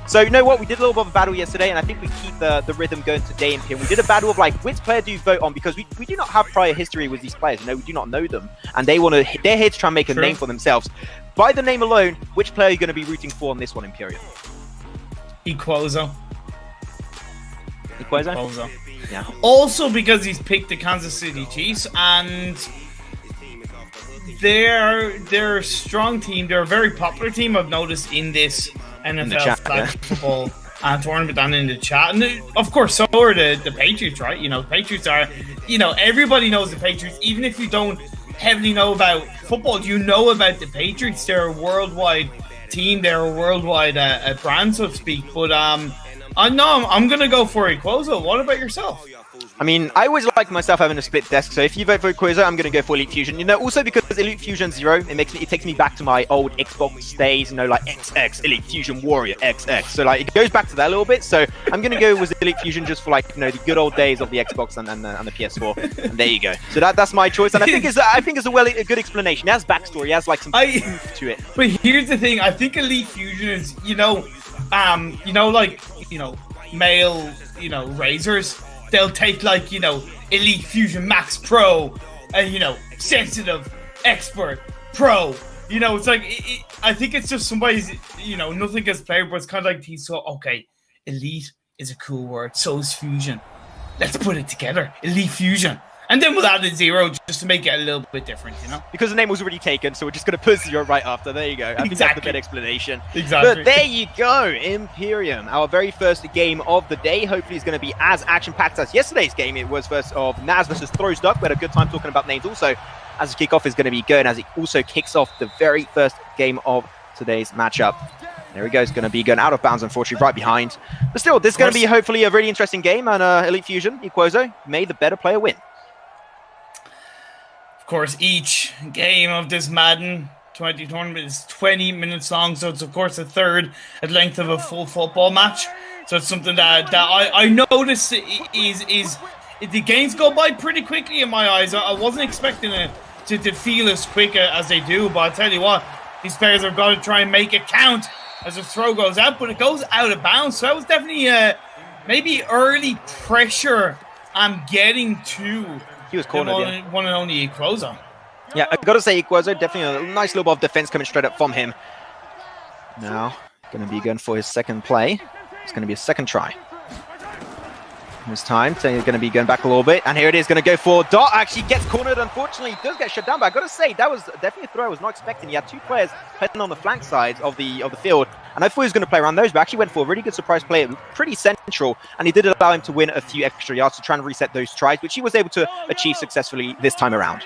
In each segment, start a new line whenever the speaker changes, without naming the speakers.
So you know what? We did a little bit of a battle yesterday, and I think we keep the rhythm going today in here. We did a battle of like which player do you vote on, because we do not have prior history with these players. You know, we do not know them, and they're here to try and make a name for themselves. By the name alone, which player are you going to be rooting for on this one, Imperium?
Equozo.
Equozo? Yeah.
Also because he's picked the Kansas City Chiefs, and they're a strong team. They're a very popular team, I've noticed, in this NFL Flag Football Tournament and in the chat. And of course, so are the Patriots, right? You know, the Patriots are, you know, everybody knows the Patriots. Even if you don't heavily know about football, you know about the Patriots. They're a worldwide team. They're a worldwide brand, so to speak. But I'm going to go for Equozo. What about yourself?
I mean, I always like myself having a split desk, so if you vote for Equozo, I'm going to go for Elite Fusion. You know, also because Elite Fusion 0, it takes me back to my old Xbox days, you know, like XX, Elite Fusion Warrior, XX. So, like, it goes back to that a little bit, so I'm going to go with Elite Fusion just for, like, you know, the good old days of the Xbox and the PS4, and there you go. So that's my choice, and I think it's a good explanation. It has backstory, it has, like, some truth to it.
But here's the thing, I think Elite Fusion is, male, razors. They'll take, like, Elite Fusion Max Pro, sensitive, expert, pro. It's like, I think it's just somebody's, nothing against player, but it's kind of like he's so, okay, Elite is a cool word, so is Fusion. Let's put it together, Elite Fusion. And then we'll add a 0 just to make it a little bit different,
Because the name was already taken, so we're just going to put 0 right after. There you go. I think that's the better explanation.
Exactly.
But there you go, Imperium. Our very first game of the day. Hopefully it's going to be as action-packed as yesterday's game. It was first of Naz versus Throws Duck. We had a good time talking about names also, as the kickoff is going to be going, as it also kicks off the very first game of today's matchup. There he goes, going to be going out of bounds, unfortunately, right behind. But still, this is going to be hopefully a really interesting game, and Elite Fusion, Equozo, may the better player win.
Of course, each game of this Madden 20 tournament is 20 minutes long, so it's of course a third at length of a full football match. So it's something that I noticed is the games go by pretty quickly in my eyes. I wasn't expecting it to feel as quick as they do, but I tell you what, these players have got to try and make it count as the throw goes out, but it goes out of bounds. So that was definitely maybe early pressure I'm getting to.
He was cornered,
one and only Equozo.
Yeah, I got to say, Equozo, definitely a nice little bit of defense coming straight up from him. Now, going to be going for his second play. It's going to be a second try. This time, so he's going to be going back a little bit. And here it is, going to go for Dot. Actually gets cornered, unfortunately. He does get shut down, but I got to say, that was definitely a throw I was not expecting. He had two players playing on the flank sides of the field. And I thought he was going to play around those, but actually went for a really good surprise play, pretty central. And he did allow him to win a few extra yards to try and reset those tries, which he was able to achieve successfully this time around.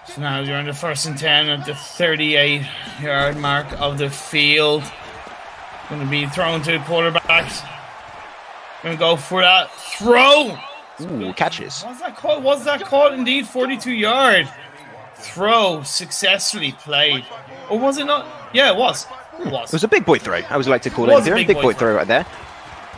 So now you're on the 1st and 10 at the 38-yard mark of the field. Going to be thrown to the quarterbacks. Going to go for that throw.
Ooh, catches.
Was that caught? Indeed, 42-yard throw successfully played. Or was it not? Yeah, it was. It was
a big boy throw. I would like to call it here. Big boy throw right there.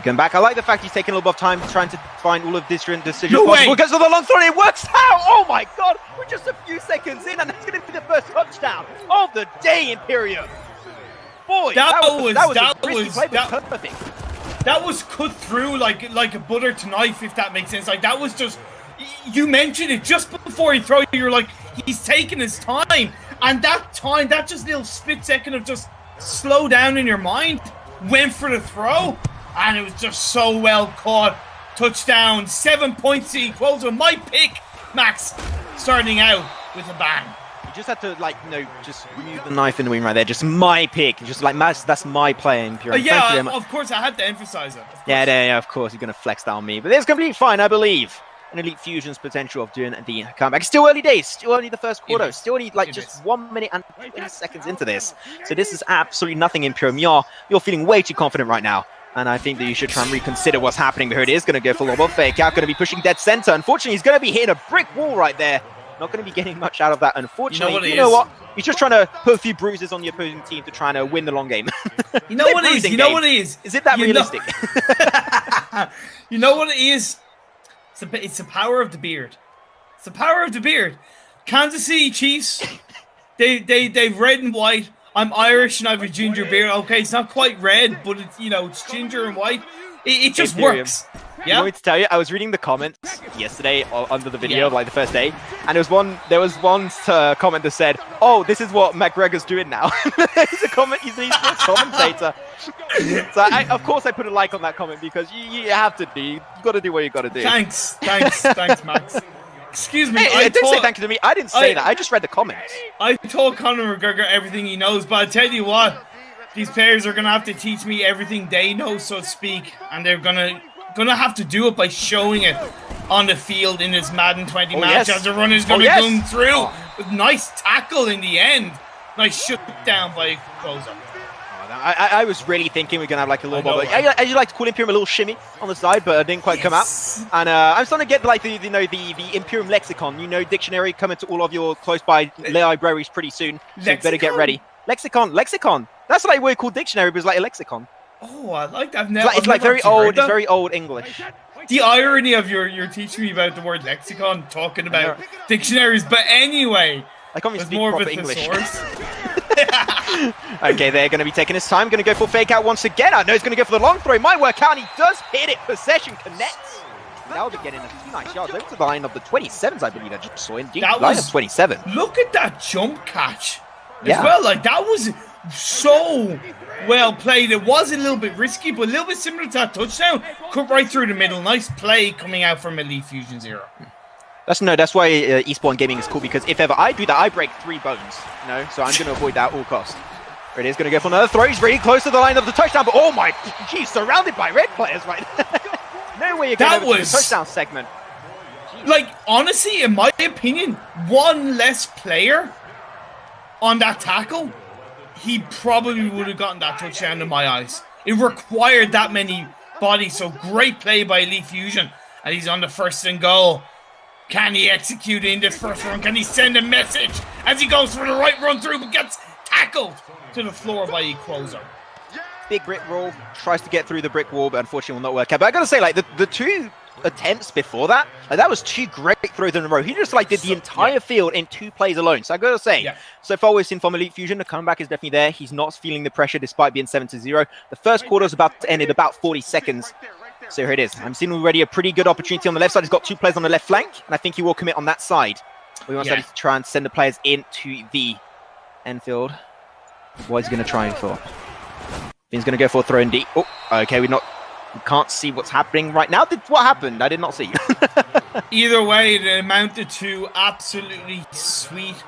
Going back. I like the fact he's taking a little bit of time trying to find all of different decisions.
No way!
Because of the long throw, it works out! Oh my god! We're just a few seconds in, and that's going to be the first touchdown of the day, Imperium. Boy, that was perfect.
That was cut through like a butter to knife, if that makes sense. Like, that was just, you mentioned it just before he throw, you're like, he's taking his time. And that just little split second of just slow down in your mind, went for the throw, and it was just so well caught. Touchdown, 7 points to Equozo. My pick, Max, starting out with a bang.
You just had to, just remove the knife in the wing right there. Just my pick. Just like, Max, that's my play, Imperium.
Yeah, of course, I had to emphasize it.
Yeah, of course, you're going to flex that on me. But it's completely fine, I believe. And Elite Fusion's potential of doing the comeback. Still early days, still only the first quarter, still only just 1 minute and 20 seconds into this. So this is absolutely nothing, Imperium. You're feeling way too confident right now. And I think that you should try and reconsider what's happening. But here it is, going to go for a little fake out, going to be pushing dead center. Unfortunately, he's going to be hitting a brick wall right there. Not going to be getting much out of that, unfortunately. You know what? He's just trying to put a few bruises on the opposing team to try and win the long game.
You know what it is? You know what it is?
Is it that realistic?
You know what it is? It's the power of the beard. It's the power of the beard. Kansas City Chiefs, they've red and white. I'm Irish and I have a ginger beard. Okay, it's not quite red, but it's, you know, it's ginger and white. It just works.
Yeah.
Yeah.
You want me to tell you? I was reading the comments yesterday under the video, like the first day, and there was one comment that said, "Oh, this is what McGregor's doing now." He's a commentator. So of course I put a like on that comment because you have to do. You got to do what you got to do.
Thanks, Max. Excuse me.
Hey, I didn't say thank you to me. I didn't say that. I just read the comments.
I told Conor McGregor everything he knows, but I tell you what, these players are gonna have to teach me everything they know, so to speak, and they're gonna have to do it by showing it on the field in this Madden 20 match as the runner's gonna come through with nice tackle in the end. Nice shut down by equozo.
I was really thinking we're going to have like a little bit. I like to call Imperium a little shimmy on the side, but it didn't quite come out. And I'm starting to get like the Imperium lexicon, dictionary coming to all of your close by libraries pretty soon. So you better get ready. Lexicon. That's like what we call dictionary, but it's like a lexicon.
Oh, I like that.
It's like very old. It's very old English.
The irony of your teaching me about the word lexicon, talking about dictionaries, but anyway,
I can't even speak
more
proper
of a
English.
thesaurus.
Okay, they're going to be taking his time. Going to go for fake out once again. I know he's going to go for the long throw. It might work out, and he does hit it. Possession connects. Now they're getting a few nice yards over to the line of the 27s, I believe I just saw. Indeed, line of 27.
Look at that jump catch as well. Like, that was so well played. It was a little bit risky, but a little bit similar to that touchdown. Cut right through the middle. Nice play coming out from Elite Fusion Zero.
That's why eSport gaming is cool, because if ever I do that, I break 3 bones. So I'm going to avoid that at all costs. It is going to go for another throw. He's really close to the line of the touchdown, but oh my, geez, surrounded by red players right No way you're going to the touchdown segment. Jeez.
Like, honestly, in my opinion, one less player on that tackle, he probably would have gotten that touchdown in my eyes. It required that many bodies, so great play by Elite Fusion. And he's on the 1st and goal. Can he execute in this first run? Can he send a message as he goes for the right run through, but gets tackled to the floor by equozo?
Big brick wall, tries to get through the brick wall, but unfortunately will not work out. But I gotta say, like, the 2 attempts before that, like, that was 2 great throws in a row. He just like did the entire field in 2 plays alone. So I gotta say, so far we've seen from Elite Fusion, the comeback is definitely there. He's not feeling the pressure despite being 7-0. The first quarter is about to end in about 40 seconds. So here it is. I'm seeing already a pretty good opportunity on the left side. He's got 2 players on the left flank, and I think he will commit on that side. We want to try and send the players into the end field. What is he going to try for? He's going to go for a throw in deep. Oh, okay, we can't see what's happening right now. What happened? I did not see.
Either way, it amounted to absolutely sweet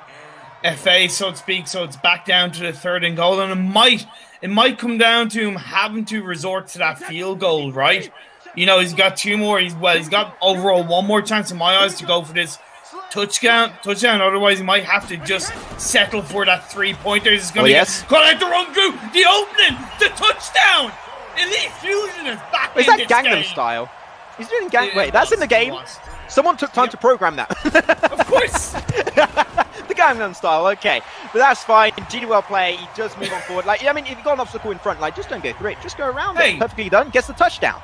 FA, so to speak. So it's back down to the 3rd and goal, and it might come down to him having to resort to that field goal, right? He's got 2 more. He's got overall 1 more chance in my eyes to go for this touchdown. Otherwise, he might have to just settle for that 3-pointer. He's going to get caught out the run through the opening, the touchdown. Elite Fusion is back.
Is that Gangnam Style? He's doing Wait, that's in the game. Someone took time to program that.
Of course.
The Gangnam Style, okay. But that's fine. GD well play. He does move on forward. Like, I mean, if you've got an obstacle in front, like, just don't go through it. Just go around it. Perfectly done. Gets the touchdown.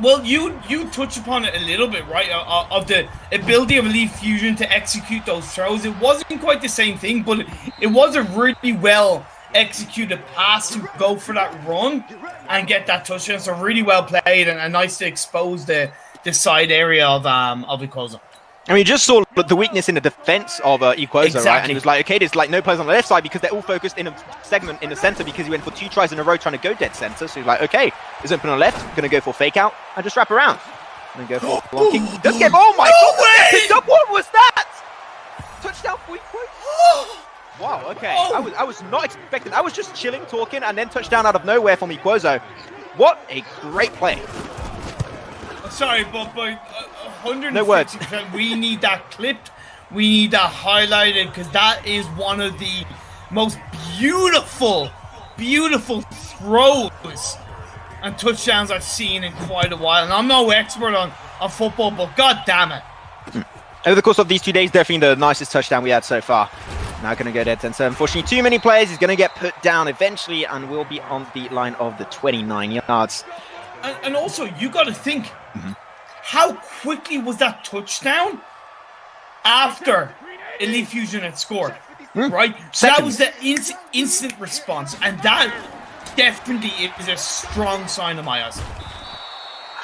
Well, you touch upon it a little bit, right? Of the ability of Elite Fusion to execute those throws. It wasn't quite the same thing, but it was a really well executed pass to go for that run and get that touchdown. So really well played and nice to expose the side area of equozo.
I mean, you just saw the weakness in the defense of equozo, right? And he was like, okay, there's like no players on the left side because they're all focused in a segment in the center because he went for 2 tries in a row trying to go dead center. So he's like, okay, he's open on the left, going to go for fake out and just wrap around. And then go for long kick. He does get, oh my God, picked up. What was that? Touchdown for equozo. Wow, okay. I was not expecting. I was just chilling, talking, and then touchdown out of nowhere from equozo. What a great play.
Sorry, but 150%,
no words.
We need that clipped. We need that highlighted because that is one of the most beautiful throws and touchdowns I've seen in quite a while. And I'm no expert on football, but god damn it.
Over the course of these 2 days, definitely the nicest touchdown we had so far. Now going to go dead 10. So unfortunately, too many players. He's going to get put down eventually and will be on the line of the 29 yards.
And also, you got to think, how quickly was that touchdown after Elite Fusion had scored? right? So that was the instant response, and that definitely is a strong sign of my eyes.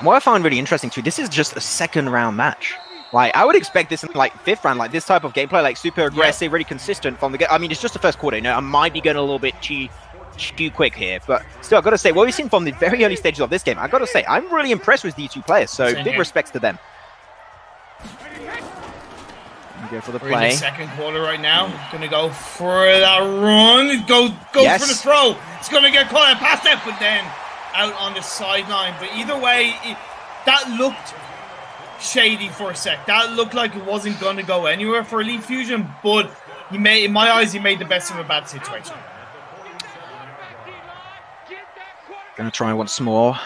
What I find really interesting too, this is just a second round match. Like, I would expect this in like 5th round, like this type of gameplay, like super aggressive, really consistent from the get. I mean, it's just the first quarter. You know, I might be going a little bit too quick here, but still, I've got to say, what we've seen from the very early stages of this game, I've got to say, I'm really impressed with these two players. So big respects to them. Go for the play.
We're in the second quarter right now. Gonna go for that run. Go for the throw. It's gonna get caught and past it, but then out on the sideline. But either way, that looked shady for a sec. That looked like it wasn't gonna go anywhere for Elite Fusion, but in my eyes, he made the best of a bad situation.
Gonna try once more.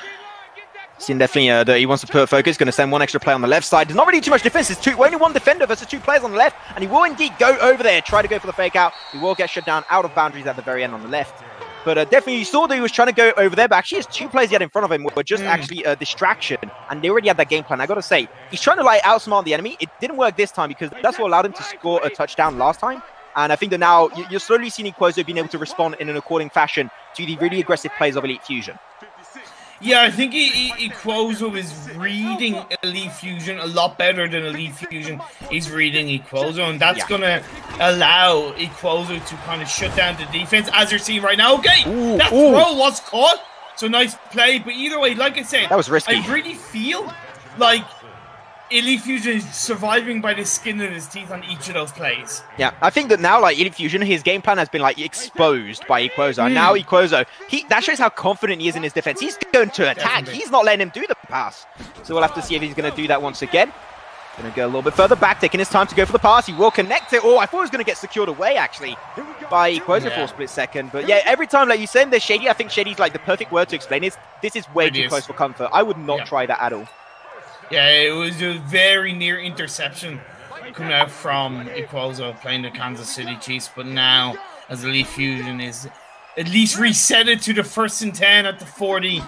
Seen definitely that he wants to put focus. Going to send one extra player on the left side. There's not really too much defense. It's only one defender versus 2 players on the left. And he will indeed go over there, try to go for the fake out. He will get shut down out of boundaries at the very end on the left. But definitely you saw that he was trying to go over there. But actually his 2 players he had in front of him were just actually a distraction. And they already had that game plan. I got to say, he's trying to like outsmart the enemy. It didn't work this time because that's what allowed him to score a touchdown last time. And I think that now you're slowly seeing equozo being able to respond in an according fashion to the really aggressive plays of Elite Fusion.
Yeah, I think equozo is reading Elite Fusion a lot better than Elite Fusion is reading equozo, and that's going to allow equozo to kind of shut down the defense, as you're seeing right now. Okay, that throw was caught, so nice play, but either way, like I said,
that was risky.
I really feel like Elite Fusion is surviving by the skin of his teeth on each of those plays.
Yeah, I think that now, like, Elite Fusion, his game plan has been, like, exposed by equozo. And now equozo, that shows how confident he is in his defense. He's going to attack. Definitely. He's not letting him do the pass. So we'll have to see if he's going to do that once again. Going to go a little bit further back, taking his time to go for the pass. He will connect it. Oh, I thought he was going to get secured away, actually, by equozo for a split second. But yeah, every time, like you said, there's shady. I think shady is, like, the perfect word to explain it. This is way too close for comfort. I would not try that at all.
Yeah, it was a very near interception coming out from equozo playing the Kansas City Chiefs, but now as Elite Fusion is at least reset it to the 1st and 10 at the 40-yard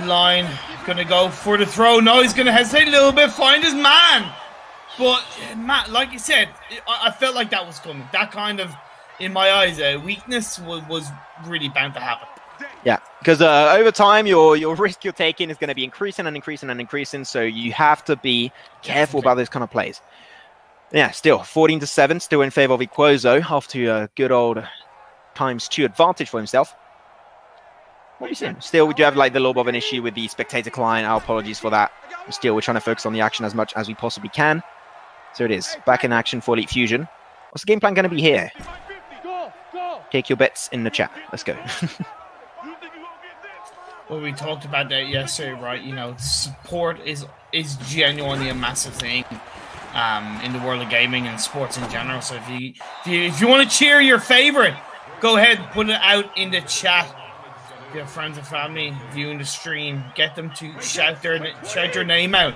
line. Gonna go for the throw. No, he's gonna hesitate a little bit, find his man. But Matt, like you said, I felt like that was coming. That kind of, in my eyes, weakness was really bound to happen.
Yeah, because over time, your risk you're taking is going to be increasing and increasing and increasing, so you have to be careful about those kind of plays. Yeah, still 14-7, still in favor of equozo, off to a good old ×2 advantage for himself. What are you seeing? Still, we do have like the little bit of an issue with the spectator client. Our apologies for that. But still, we're trying to focus on the action as much as we possibly can. So it is back in action for Elite Fusion. What's the game plan going to be here? Take your bets in the chat. Let's go.
Well, we talked about that yesterday, right? You know, support is genuinely a massive thing in the world of gaming and sports in general. So if you want to cheer your favorite, go ahead and put it out in the chat. If you have friends and family viewing the stream, get them to shout your name out.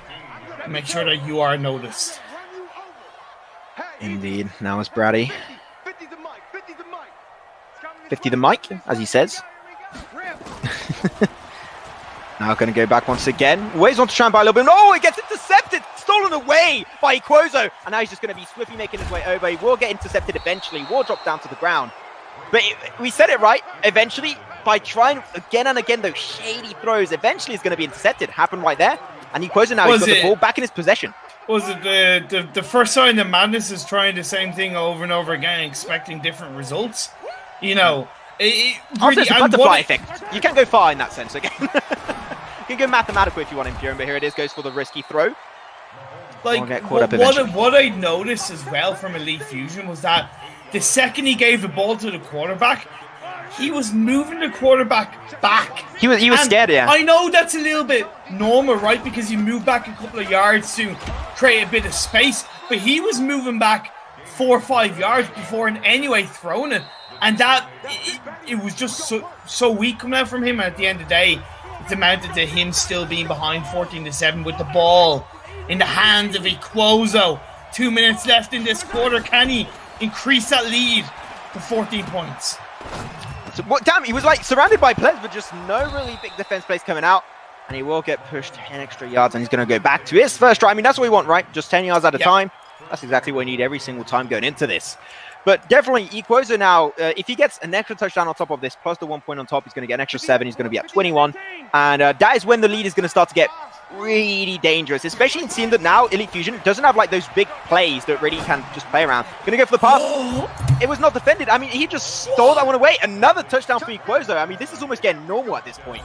Make sure that you are noticed.
Indeed. Now it's Brady. 50 the mic, as he says. Now going to go back once again. Waves on to try and buy a little bit. Oh, it gets intercepted. Stolen away by equozo. And now he's just going to be swiftly making his way over. He will get intercepted eventually. Will drop down to the ground. But we said it right. Eventually, by trying again and again those shady throws, eventually it's going to be intercepted. Happened right there. And equozo now has got the ball back in his possession.
Was it the first sign that Madness is trying the same thing over and over again, expecting different results? You know,
after it's a butterfly effect. You can't go far in that sense again. You can go mathematical if you want him, Kieran, but here it is, goes for the risky throw.
Like, what I noticed as well from Elite Fusion was that the second he gave the ball to the quarterback, he was moving the quarterback back. He was
scared, yeah.
I know that's a little bit normal, right? Because you move back a couple of yards to create a bit of space, but he was moving back 4 or 5 yards before in any way throwing it. And that, it was just so weak coming out from him. And at the end of the day, it's amounted to him still being behind 14-7 with the ball in the hands of equozo. 2 minutes left in this quarter. Can he increase that lead to 14 points?
So, damn, he was like surrounded by players, but just no really big defense plays coming out. And he will get pushed 10 extra yards, and he's going to go back to his first try. I mean, that's what we want, right? Just 10 yards at a time. That's exactly what you need every single time going into this. But definitely, equozo now, if he gets an extra touchdown on top of this, plus the 1 point on top, he's going to get an extra 7. He's going to be at 21. And that is when the lead is going to start to get really dangerous, especially in seeing that now Elite Fusion doesn't have like those big plays that really can just play around. Going to go for the pass. It was not defended. I mean, he just stole that one away. Another touchdown for equozo. I mean, this is almost getting normal at this point.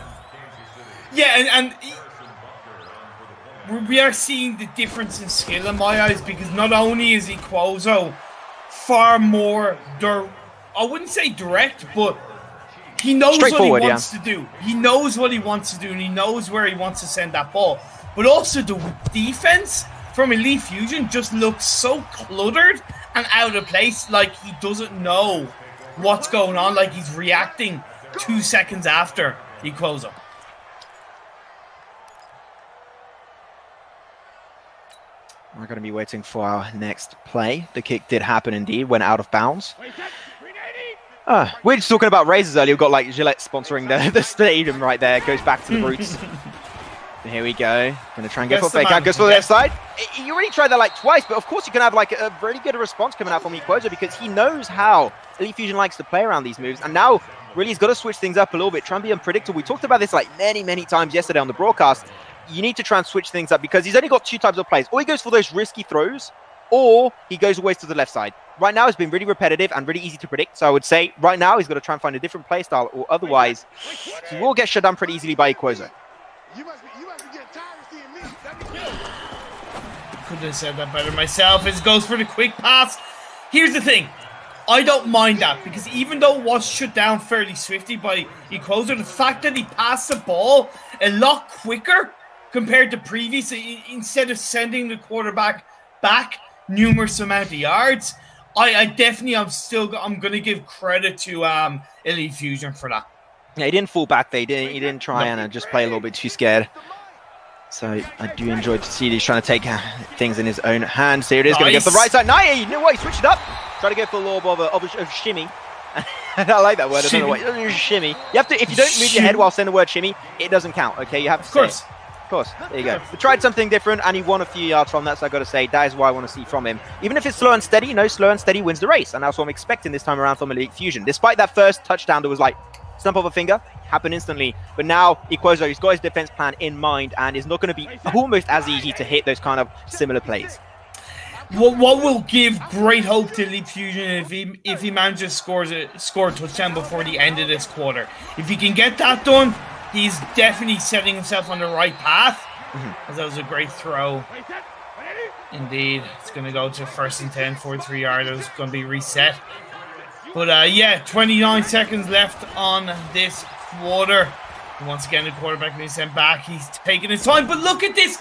Yeah, and we are seeing the difference in skill in my eyes, because not only is equozo far more, I wouldn't say direct, but he knows what he wants to do. He knows what he wants to do, and he knows where he wants to send that ball. But also the defense from Elite Fusion just looks so cluttered and out of place, like he doesn't know what's going on, like he's reacting 2 seconds after equozo.
We're going to be waiting for our next play. The kick did happen indeed, went out of bounds. We're just talking about razors earlier. We've got like Gillette sponsoring the stadium right there. It goes back to the roots. Here we go. Going to try and go for a fake out. Goes for the left side. You already tried that like twice, but of course you can have like a really good response coming out from equozo, because he knows how Elite Fusion likes to play around these moves. And now really he's got to switch things up a little bit, try and be unpredictable. We talked about this like many times yesterday on the broadcast. You need to try and switch things up, because he's only got 2 types of plays. Or he goes for those risky throws, or he goes always to the left side. Right now, it's been really repetitive and really easy to predict. So I would say right now, he's got to try and find a different play style, or otherwise, he will get shut down pretty easily by equozo.
Couldn't have said that better myself. It goes for the quick pass. Here's the thing. I don't mind that, because even though it was shut down fairly swiftly by equozo, the fact that he passed the ball a lot quicker compared to previous, instead of sending the quarterback back numerous amount of yards, I'm going to give credit to Elite Fusion for that.
Yeah, he didn't fall back there. He didn't try and just play a little bit too scared. So I do enjoy to see he's trying to take things in his own hands. Here it is, going to get the right side. Nice, you know what? He switched it up. Try to go for a little bit of shimmy. I like that word.
Shimmy.
I don't know what shimmy. You have to, if you don't move your head while saying the word shimmy, it doesn't count. Okay, you have to. Of
course.
Of course. There you go. We tried something different, and he won a few yards from that. So I got to say that is what I want to see from him. Even if it's slow and steady, slow and steady wins the race, and that's what I'm expecting this time around from Elite Fusion. Despite that first touchdown, that was like snap of a finger, happened instantly. But now equozo, he's got his defense plan in mind, and it's not going to be almost as easy to hit those kind of similar plays.
What will give great hope to Elite Fusion if he manages to score a touchdown before the end of this quarter. If he can get that done, he's definitely setting himself on the right path. As that was a great throw. Indeed, it's going to go to 1st and 10, 43 yards. It's going to be reset. But yeah, 29 seconds left on this quarter. Once again, the quarterback being sent back. He's taking his time. But look at this.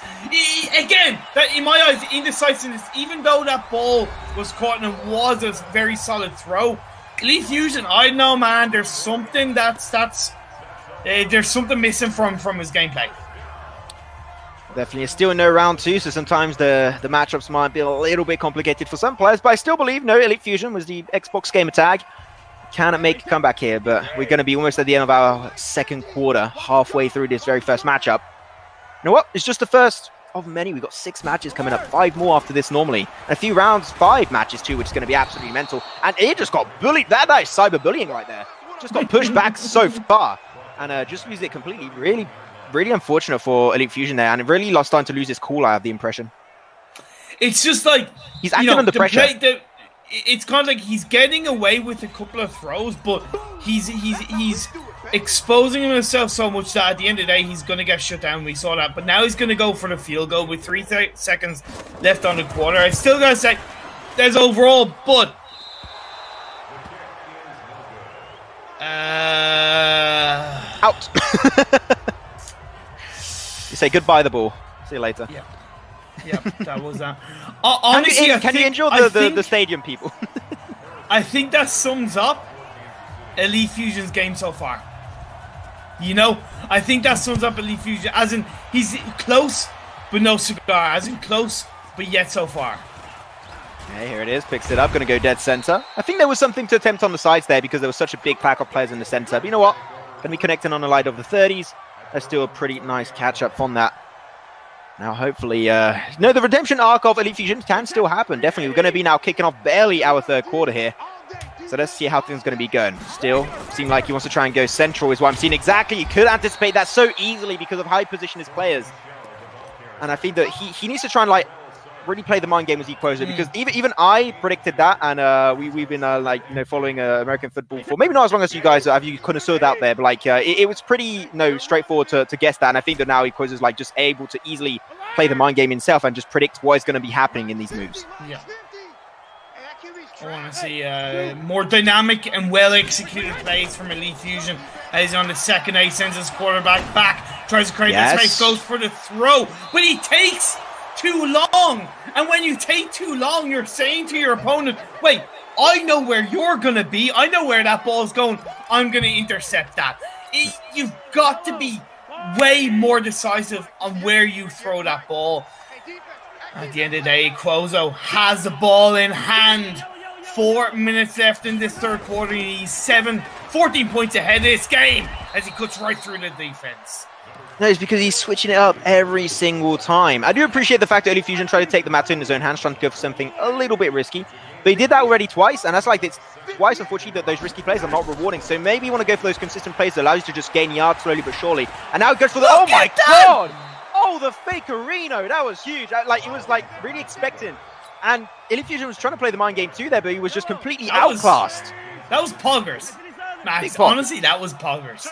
Again, that in my eyes, indecisiveness, even though that ball was caught and it was a very solid throw, Elite Fusion, I know, man, there's something there's something missing from his gameplay.
Definitely. It's still no round 2, so sometimes the matchups might be a little bit complicated for some players, but I still believe Elite Fusion was the Xbox gamer tag. Cannot make a comeback here, but we're going to be almost at the end of our second quarter, halfway through this very first matchup. You know what? It's just the first of many. We've got 6 matches coming up, 5 more after this normally. And a few rounds, 5 matches too, which is going to be absolutely mental. And it just got bullied. That is cyberbullying right there. Just got pushed back so far and just lose it completely. Really, really unfortunate for Elite Fusion there, and it really starting to lose his cool, I have the impression.
It's just like
he's acting under pressure.
It's kind of like he's getting away with a couple of throws, but he's exposing himself so much that at the end of the day he's going to get shut down. We saw that, but now he's going to go for the field goal with 3 seconds left on the quarter. I still got to say there's overall, but
out. You say goodbye the ball. See you later.
Yeah, that was that. Honestly,
can you endure the stadium people?
I think that sums up Elite Fusion's game so far. I think that sums up Elite Fusion, as in he's close but no cigar, as in close but yet so far.
Okay, here it is, picks it up, going to go dead center. I think there was something to attempt on the sides there because there was such a big pack of players in the center. But you know what? Going to be connecting on the light of the 30s. Let's do a pretty nice catch up from that. Now, hopefully, no, the redemption arc of Elite Fusion can still happen. Definitely, we're going to be now kicking off barely our third quarter here. So let's see how things are going to be going. Still, seem like he wants to try and go central is what I'm seeing. Exactly, you could anticipate that so easily because of how he positioned his players. And I think that he needs to try and like really play the mind game as equozo, because even I predicted that, and we've been following American football for maybe not as long as you guys have. You connoisseurs out there, but like it was pretty straightforward to guess that. And I think that now equozo is like just able to easily play the mind game himself and just predict what is going to be happening in these moves.
Yeah. I want to see more dynamic and well-executed plays from Elite Fusion. He's on the second A, sends his quarterback back, tries to create that space, goes for the throw, but he takes too long. And when you take too long, you're saying to your opponent, wait, I know where you're going to be. I know where that ball's going. I'm going to intercept that. You've got to be way more decisive on where you throw that ball. At the end of the day, equozo has the ball in hand. 4 minutes left in this third quarter. He's 14 points ahead of this game as he cuts right through the defense.
No, it's because he's switching it up every single time. I do appreciate the fact that Elite Fusion tried to take the matter in his own hands, trying to go for something a little bit risky. But he did that already twice, and that's like it's twice, unfortunately, that those risky plays are not rewarding. So maybe you want to go for those consistent plays that allows you to just gain yards slowly but surely. And now it goes for the... Oh my God! Oh, the fakerino! That was huge. It was like really expectant. And Elite Fusion was trying to play the mind game too there, but he was just completely outclassed.
That was poggers. Max, honestly, that was poggers.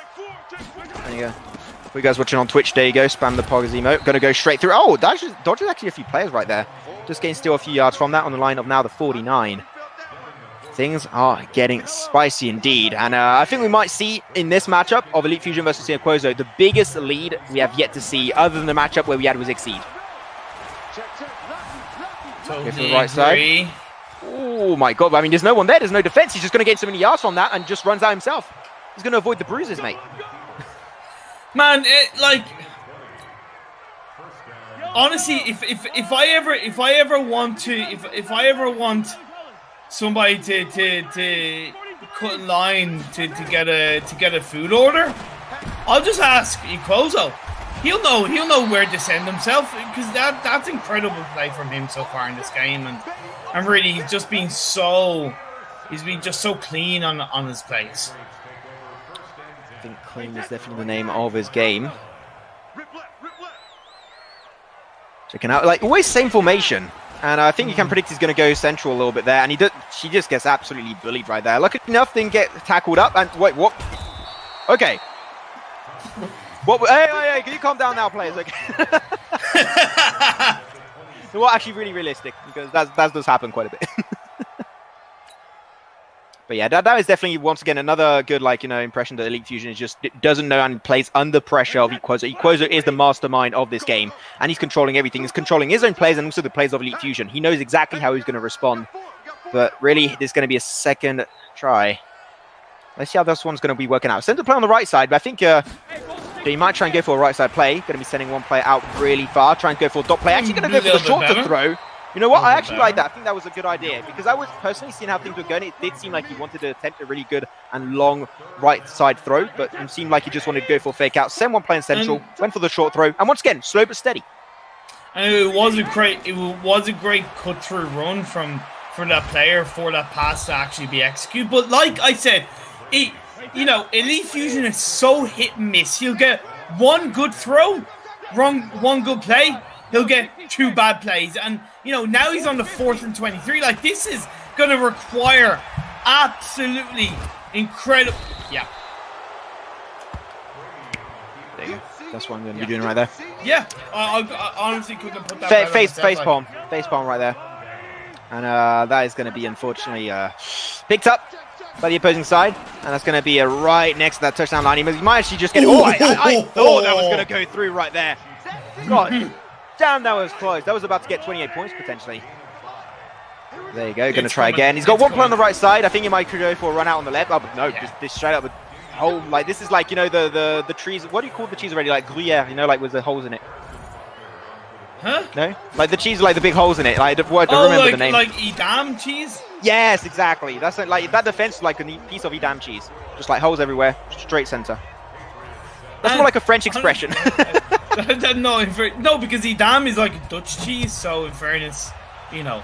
There you go. For you guys watching on Twitch, there you go. Spam the poggers emote. Going to go straight through. Oh, dodges actually a few players right there. Just getting still a few yards from that on the line of now the 49. Things are getting spicy indeed. And I think we might see in this matchup of Elite Fusion versus equozo the biggest lead we have yet to see, other than the matchup where we had with Exceed. Go for the right side. Oh my God. I mean, there's no one there. There's no defense. He's just going to get so many yards from that and just runs out himself. He's going to avoid the bruises, mate.
Man, honestly, if I ever want somebody to cut in line to get a food order, I'll just ask equozo. He'll know where to send himself, because that's incredible play from him so far in this game, and really he's been just so clean on his plays.
I think clean is definitely the name of his game. Checking out, like always same formation, and I think you can predict he's going to go central a little bit there, and she just gets absolutely bullied right there. Lucky enough didn't get tackled up, and wait, what? Okay. What? Hey, can you calm down now, players? Okay. So what? Actually, really realistic, because that does happen quite a bit. But yeah, that is definitely once again another good impression that Elite Fusion is just doesn't know and plays under pressure of equozo. Equozo is the mastermind of this game, and he's controlling everything. He's controlling his own plays and also the plays of Elite Fusion. He knows exactly how he's going to respond. But really, there's going to be a second try. Let's see how this one's going to be working out. Send the play on the right side, but I think he might try and go for a right side play. Going to be sending one player out really far. Try and go for a dot play. Actually going to go for the shorter throw. You know what? I actually like that. I think that was a good idea, because I was personally seeing how things were going. It did seem like he wanted to attempt a really good and long right side throw, but it seemed like he just wanted to go for a fake out. Send one play in central, went for the short throw, and once again, slow but steady. And
it was a great cut through run from that player for that pass to actually be executed. But like I said, Elite Fusion is so hit and miss. He'll get one good throw, one good play. He'll get two bad plays. And, now he's on the 4th and 23. Like, this is going to require absolutely incredible... Yeah.
There you go. That's what I'm going to be doing right there.
Yeah. I honestly couldn't put that
face palm. Face palm right there. And that is going to be, unfortunately, picked up by the opposing side. And that's going to be right next to that touchdown line. He might actually just get it. I thought that was going to go through right there. God. Damn, that was close. That was about to get 28 points, potentially. There you go. Going to try again. He's got one play on the right side. I think he might go for a run out on the left. Oh, but no, just straight up. This is like, the trees. What do you call the cheese already? Like gruyere, with the holes in it.
Huh?
No? Like the cheese, like the big holes in it. Like, I remember the name.
Like Edam cheese?
Yes, exactly. That's like that defense, like a piece of Edam cheese. Just like holes everywhere. Straight center. That's more like a French expression.
No, because Edam is like a Dutch cheese, so in fairness, you know,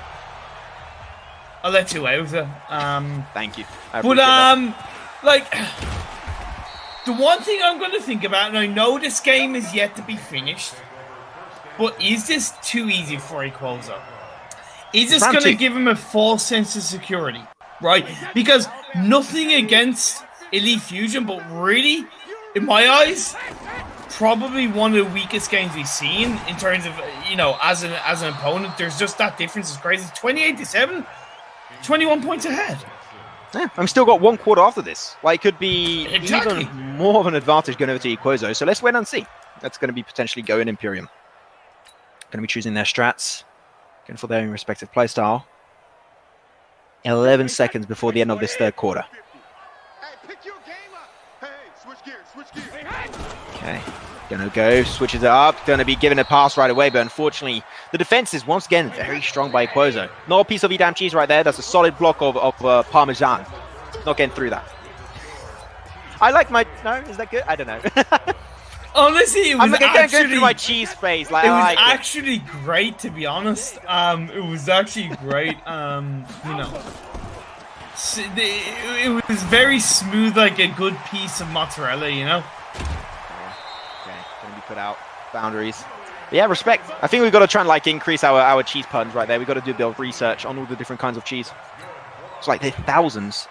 I'll let you out with it.
Thank you.
But like, the one thing I'm going to think about, and I know this game is yet to be finished, but is this too easy for equozo? Is this going to give him a false sense of security, right? Because nothing against Elite Fusion, but really, in my eyes, probably one of the weakest games we've seen in terms of, you know, as an opponent. There's just that difference is crazy. 28-7, 21 points ahead.
Yeah, I'm still got one quarter after this. Like, could be even more of an advantage going over to equozo. So let's wait and see. That's going to be potentially going Imperium. Going to be choosing their strats, going for their own respective playstyle. 11 seconds before the end of this third quarter. Okay, gonna go, switches it up, gonna be given a pass right away, but unfortunately, the defense is once again very strong by equozo. Not a piece of Edam cheese right there, that's a solid block of Parmesan. Not getting through that. I like my, no, is that good? I don't know.
Honestly, it was actually
going through my cheese phase. Like,
it was actually great, to be honest. It was actually great. You know, it was very smooth, like a good piece of mozzarella. You know.
Okay, gonna be put out boundaries. But yeah, respect. I think we've got to try and like increase our cheese puns right there. We've got to do a bit of research on all the different kinds of cheese. It's like there's thousands.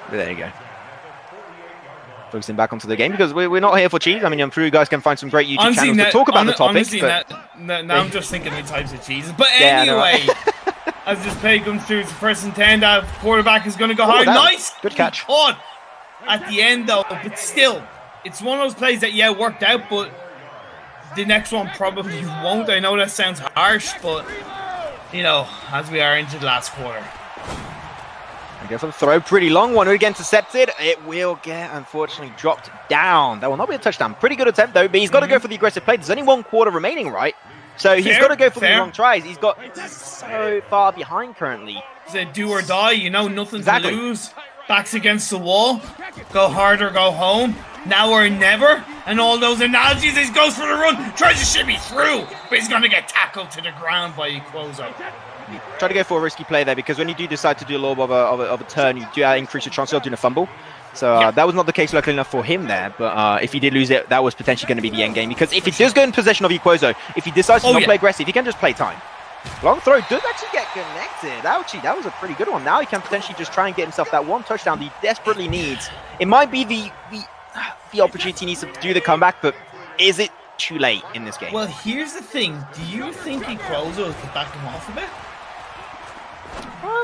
There you go. Focusing back onto the game because we're not here for cheese. I mean, I'm sure you guys can find some great YouTube channels to talk about the topic.
Honestly, now I'm just thinking of types of cheeses. But anyway, as this play comes through, it's first and 10. That quarterback is going to go hard. Nice,
good catch.
Caught at the end though, but still, it's one of those plays that worked out, but the next one probably won't. I know that sounds harsh, but you know, as we are into the last quarter.
I go for the throw, pretty long one, again intercepted. It will get, unfortunately, dropped down. That will not be a touchdown. Pretty good attempt, though, but he's got to go for the aggressive play. There's only one quarter remaining, right? So he's got to go for the long tries. He's so far behind currently.
It's a do or die, you know, nothing to lose. Backs against the wall. Go hard or go home. Now or never. And all those analogies. He goes for the run. Tries to shimmy through. But he's going to get tackled to the ground by equozo.
Try to go for a risky play there because when you do decide to do a little bit of a turn, you do increase your chance of doing a fumble. So that was not the case, luckily enough for him there. But if he did lose it, that was potentially going to be the end game. Because if he does go in possession of equozo, if he decides to not play aggressive, he can just play time. Long throw does actually get connected. Ouchie, that was a pretty good one. Now he can potentially just try and get himself that one touchdown that he desperately needs. It might be the opportunity he needs to do the comeback, but is it too late in this game?
Well, here's the thing. Do you think equozo could back him off a bit?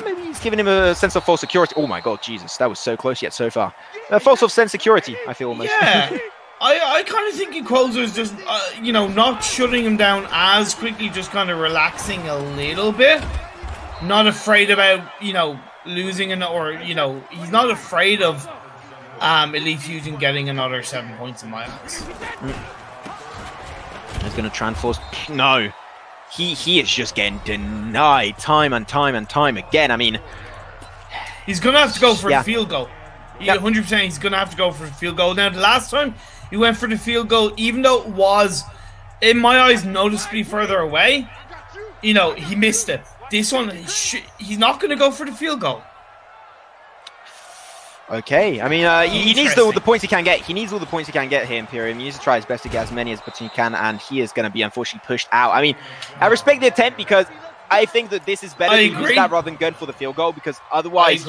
Maybe he's giving him a sense of false security. Oh my god, Jesus, that was so close yet so far. A false sense of security, I feel almost.
Yeah, I kind of think equozo is just, you know, not shutting him down as quickly, just kind of relaxing a little bit. Not afraid about, you know, losing or, you know, he's not afraid of Elite Fusion getting another 7 points in my eyes.
He's going to try and force. No. He is just getting denied time and time and time again. I mean,
he's going to have to go for the field goal. 100% he's going to have to go for the field goal. Now, the last time he went for the field goal, even though it was, in my eyes, noticeably further away, you know, he missed it. This one, he's not going to go for the field goal.
Okay, I mean, he needs all the points he can get. He needs all the points he can get here, Imperium. He needs to try his best to get as many as he can, and he is going to be unfortunately pushed out. I mean, I respect the attempt because I think that this is better to use that rather than going for the field goal because otherwise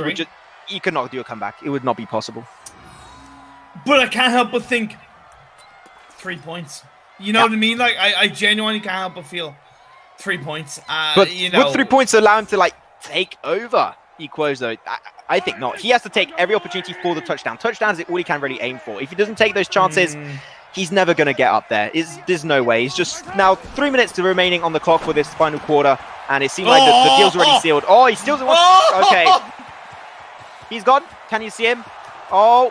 you could not do a comeback. It would not be possible.
But I can't help but think 3 points. You know what I mean? Like, I genuinely can't help but feel 3 points.
But
you know,
would 3 points allow him to, like, take over equozo? I think not. He has to take every opportunity for the touchdown. Touchdowns is all he can really aim for. If he doesn't take those chances, he's never going to get up there. There's no way. He's just now 3 minutes remaining on the clock for this final quarter, and it seems like the deal's already sealed. Oh, he steals it once. Okay. He's gone. Can you see him? Oh,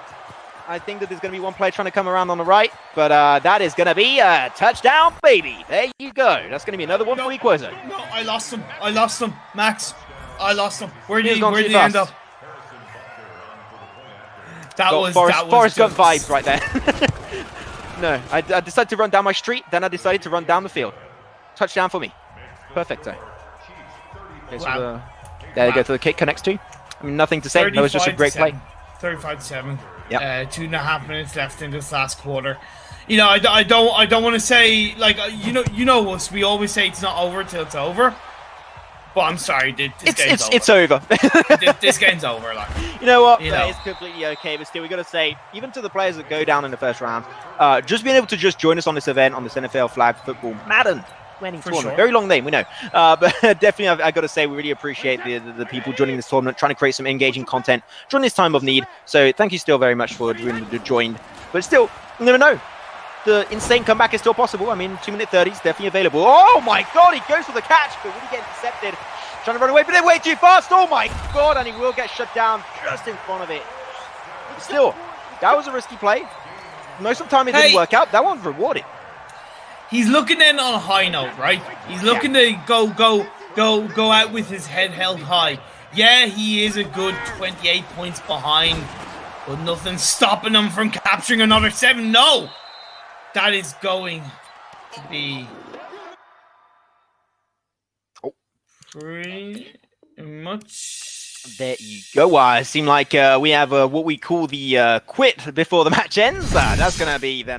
I think that there's going to be one player trying to come around on the right, but that is going to be a touchdown, baby. There you go. That's going to be another one for equozo.
No, I lost him. Max, I lost him. Where did he end up? That was
Forrest Gump vibes right there. No, I decided to run down my street, then I decided to run down the field. Touchdown for me. Perfecto.
Wow.
There you go to the kick, connects to. I mean, nothing to say. That was just a great play.
35-7.
Yep.
2.5 minutes left in this last quarter. You know, I don't want to say, like, you know us. We always say it's not over till it's over. But I'm sorry, this game's over.
It's over.
This game's over. Like,
you know what? It's completely okay, but still, we got to say, even to the players that go down in the first round, just being able to just join us on this event, on this NFL Flag Football Madden Tournament.
Sure.
Very long name, we know. But definitely, I got to say, we really appreciate the people joining this tournament, trying to create some engaging content during this time of need. So thank you still very much for joined. But still, you never know. The insane comeback is still possible. I mean, 2 minute 30 is definitely available. Oh my God, he goes for the catch, but really get intercepted. Trying to run away, but they're way too fast. Oh my God, and he will get shut down just in front of it. Still, that was a risky play. Most of the time it didn't work out. That one's rewarded.
He's looking in on a high note, right? He's looking to go out with his head held high. Yeah, he is a good 28 points behind, but nothing's stopping him from capturing another 7. No! That is going to be pretty much.
There you go. It seemed like we have what we call the quit before the match ends. That's going to be then.